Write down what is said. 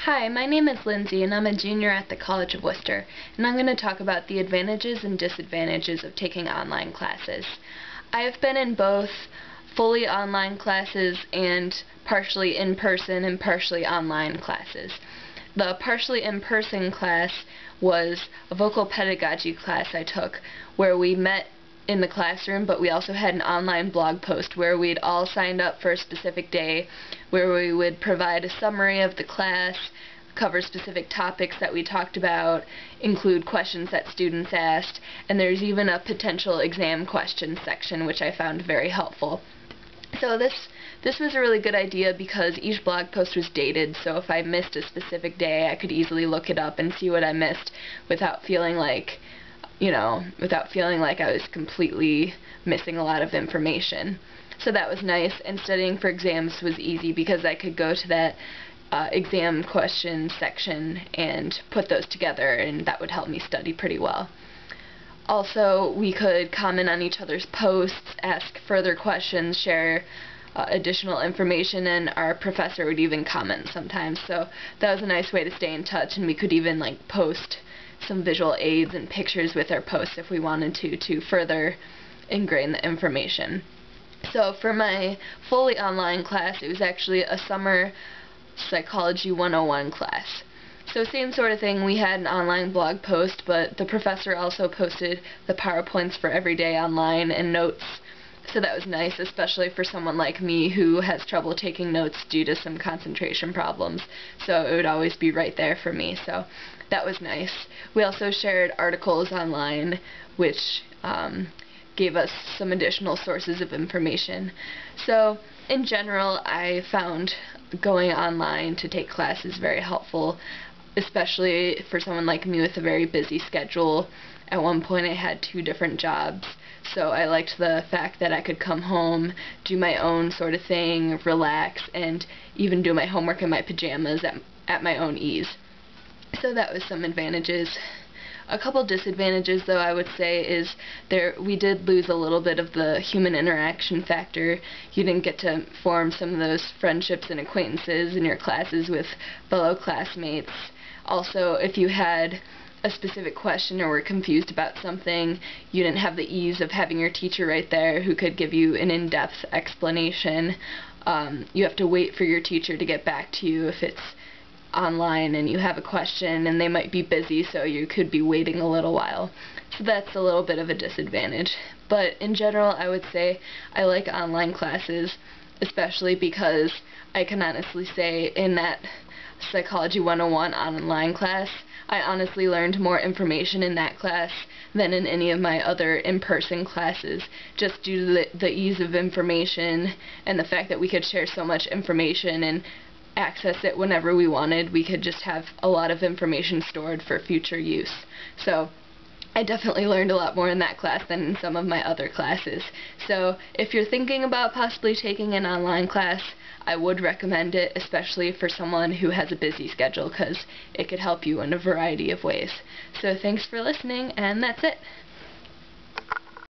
Hi, my name is Lindsay and I'm a junior at the College of Worcester, and I'm going to talk about the advantages and disadvantages of taking online classes. I have been in both fully online classes and partially in-person and partially online classes. The partially in-person class was a vocal pedagogy class I took where we met in the classroom, but we also had an online blog post where we'd all signed up for a specific day where we would provide a summary of the class, cover specific topics that we talked about, include questions that students asked, and there's even a potential exam question section, which I found very helpful. So this was a really good idea because each blog post was dated, so if I missed a specific day, I could easily look it up and see what I missed without feeling like I was completely missing a lot of information. So that was nice, and studying for exams was easy because I could go to that exam question section and put those together, and that would help me study pretty well. Also, we could comment on each other's posts, ask further questions, share additional information, and our professor would even comment sometimes. So that was a nice way to stay in touch, and we could even post some visual aids and pictures with our posts if we wanted to further ingrain the information. So for my fully online class, it was actually a summer Psychology 101 class. So same sort of thing, we had an online blog post, but the professor also posted the PowerPoints for every day online and notes. So that was nice, especially for someone like me who has trouble taking notes due to some concentration problems. So it would always be right there for me. So that was nice. We also shared articles online, which gave us some additional sources of information. So in general, I found going online to take classes very helpful, especially for someone like me with a very busy schedule. At one point I had 2 different jobs, so I liked the fact that I could come home, do my own sort of thing, relax, and even do my homework in my pajamas at my own ease. So that was some advantages. A couple disadvantages, though, I would say is we did lose a little bit of the human interaction factor. You didn't get to form some of those friendships and acquaintances in your classes with fellow classmates. Also, if you had a specific question or were confused about something, you didn't have the ease of having your teacher right there who could give you an in-depth explanation. You have to wait for your teacher to get back to you if it's online and you have a question, and they might be busy, so you could be waiting a little while. So that's a little bit of a disadvantage. But in general, I would say I like online classes, especially because I can honestly say in that Psychology 101 online class, I honestly learned more information in that class than in any of my other in-person classes, just due to the ease of information and the fact that we could share so much information and access it whenever we wanted. We could just have a lot of information stored for future use. So I definitely learned a lot more in that class than in some of my other classes. So if you're thinking about possibly taking an online class, I would recommend it, especially for someone who has a busy schedule, because it could help you in a variety of ways. So thanks for listening, and that's it.